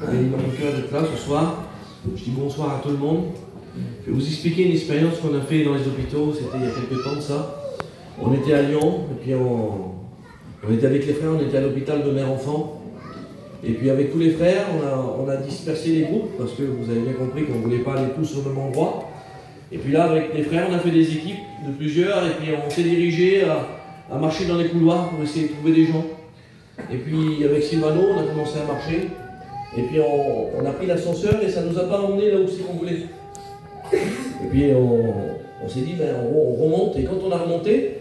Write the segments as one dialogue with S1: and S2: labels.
S1: Il m'a fait cœur d'être là ce soir. Je dis bonsoir à tout le monde. Je vais vous expliquer une expérience qu'on a fait dans les hôpitaux. C'était il y a quelques temps de ça. On était à Lyon, et puis on était avec les frères, on était à l'hôpital de mère-enfant. Et puis avec tous les frères, on a dispersé les groupes, parce que vous avez bien compris qu'on ne voulait pas aller tous au même endroit. Et puis là, avec les frères, on a fait des équipes de plusieurs, et puis on s'est dirigé à marcher dans les couloirs pour essayer de trouver des gens. Et puis avec Silvano, on a commencé à marcher. Et puis on a pris l'ascenseur et ça ne nous a pas emmené là où c'est qu'on voulait. Et puis on s'est dit, ben, on remonte. Et quand on a remonté,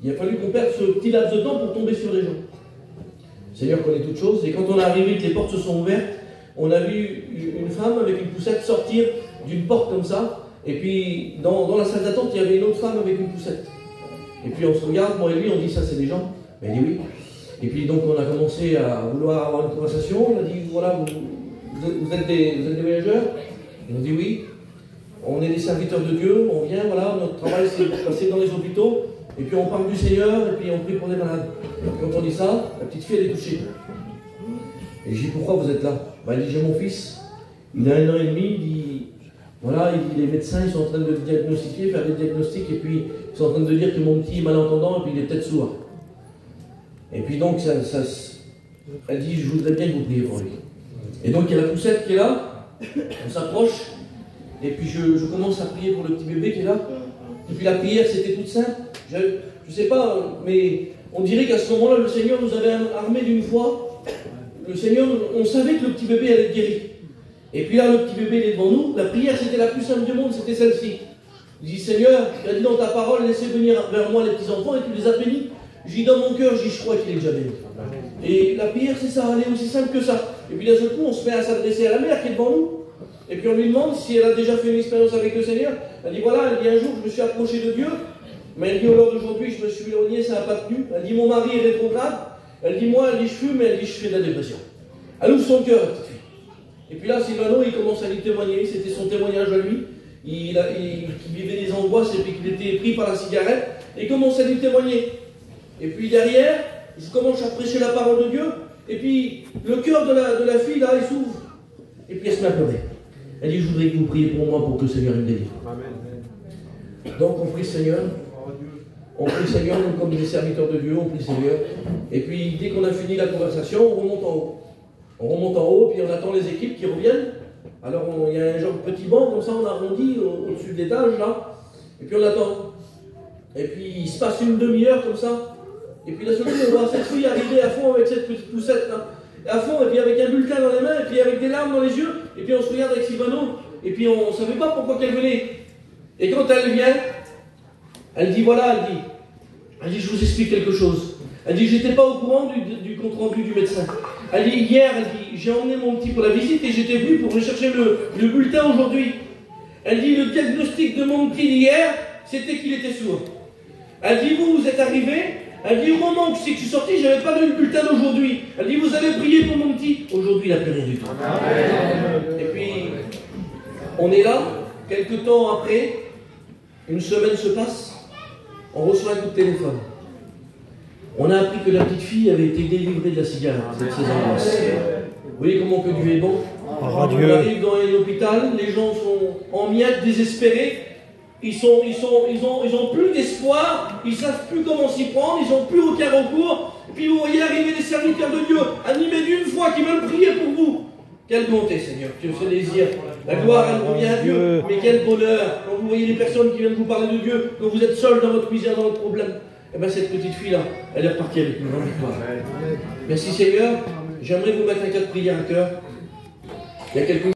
S1: il a fallu qu'on perde ce petit laps de temps pour tomber sur les gens. Le Seigneur connaît toutes choses. Et quand on est arrivé, que les portes se sont ouvertes, on a vu une femme avec une poussette sortir d'une porte comme ça. Et puis dans la salle d'attente, il y avait une autre femme avec une poussette. Et puis on se regarde, moi et lui, on dit, ça c'est des gens? Ben, il dit oui. Et puis donc on a commencé à vouloir avoir une conversation. On a dit, voilà, vous êtes des voyageurs? Ils ont dit oui. On est des serviteurs de Dieu, on vient, voilà, notre travail c'est de passer dans les hôpitaux, et puis on parle du Seigneur, et puis on prie pour les malades. Et quand on dit ça, la petite fille elle est touchée. Et je dis, pourquoi vous êtes là? Ben, elle dit, j'ai mon fils, il a 1 an et demi, il dit, voilà, il dit, les médecins ils sont en train de le diagnostiquer, faire des diagnostics, et puis ils sont en train de dire que mon petit est malentendant, et puis il est peut-être sourd. Et puis donc, elle dit, je voudrais bien que vous priez pour lui. Et donc il y a la poussette qui est là, on s'approche, et puis je commence à prier pour le petit bébé qui est là. Et puis la prière, c'était toute simple. Je ne sais pas, mais on dirait qu'à ce moment-là, le Seigneur nous avait armés d'une foi. Le Seigneur, on savait que le petit bébé allait être guéri. Et puis là, le petit bébé, il est devant nous. La prière, c'était la plus simple du monde, c'était celle-ci. Je dis, Seigneur, tu as dit dans ta parole, laissez venir vers moi les petits-enfants, et tu les as bénis. Je dis dans mon cœur, je crois qu'il est déjà béni. Et la prière, c'est ça, elle est aussi simple que ça. Et puis d'un seul coup, on se met à s'adresser à la mère qui est devant nous. Et puis on lui demande si elle a déjà fait une expérience avec le Seigneur. Elle dit voilà, elle dit un jour je me suis approché de Dieu, mais elle dit au lors d'aujourd'hui je me suis éloigné, ça n'a pas tenu. Elle dit mon mari est rétrograde. Elle dit moi, elle dit je fume, mais elle dit je fais de la dépression. Elle ouvre son cœur, petite fille. Et puis là, Silvano, il commence à lui témoigner, c'était son témoignage à lui. Il vivait des angoisses et puis qu'il était pris par la cigarette. Et il commence à lui témoigner. Et puis derrière, je commence à prêcher la parole de Dieu. Et puis le cœur de la fille, là, il s'ouvre. Et puis elle se met à pleurer. Elle dit, je voudrais que vous priez pour moi pour que le Seigneur me délivre. Donc on prie le Seigneur. On prie le Seigneur, nous comme des serviteurs de Dieu, on prie le Seigneur. Et puis dès qu'on a fini la conversation, on remonte en haut. On remonte en haut, puis on attend les équipes qui reviennent. Alors il y a un genre de petit banc, comme ça on arrondit au-dessus de l'étage, là. Et puis on attend. Et puis il se passe une demi-heure comme ça. Et puis la seconde, on voit cette fille arriver à fond avec cette petite poussette là. À fond, et puis avec un bulletin dans les mains, et puis avec des larmes dans les yeux, et puis on se regarde avec Silvano, et puis on ne savait pas pourquoi qu'elle venait. Et quand elle vient, elle dit voilà, elle dit je vous explique quelque chose. Elle dit j'étais pas au courant du compte rendu du médecin. Elle dit hier, elle dit j'ai emmené mon petit pour la visite et j'étais venu pour rechercher le bulletin aujourd'hui. Elle dit le diagnostic de mon petit d'hier, c'était qu'il était sourd. Elle dit vous êtes arrivé. Elle dit au moment où je suis sorti, je n'avais pas lu le bulletin d'aujourd'hui. Elle dit vous avez prié pour mon petit. Aujourd'hui, il n'a plus rien du tout. Et puis, on est là, quelques temps après, une semaine se passe, on reçoit un coup de téléphone. On a appris que la petite fille avait été délivrée de la cigarette, de ses angoisses. Vous voyez comment que Dieu est bon? On arrive dans un hôpital, les gens sont en miettes, désespérés. Ils ont plus d'espoir, ils ne savent plus comment s'y prendre, ils n'ont plus aucun recours. Et puis vous voyez arriver des serviteurs de Dieu, animés d'une foi, qui veulent prier pour vous. Quelle bonté, Seigneur, Dieu se désire. La gloire, elle revient à Dieu. Mais quel bonheur, quand vous voyez les personnes qui viennent vous parler de Dieu, quand vous êtes seuls dans votre misère, dans votre problème. Et bien cette petite fille-là, elle est repartie avec une grande victoire. Merci Seigneur, j'aimerais vous mettre un cas de prière à cœur. Il y a quelques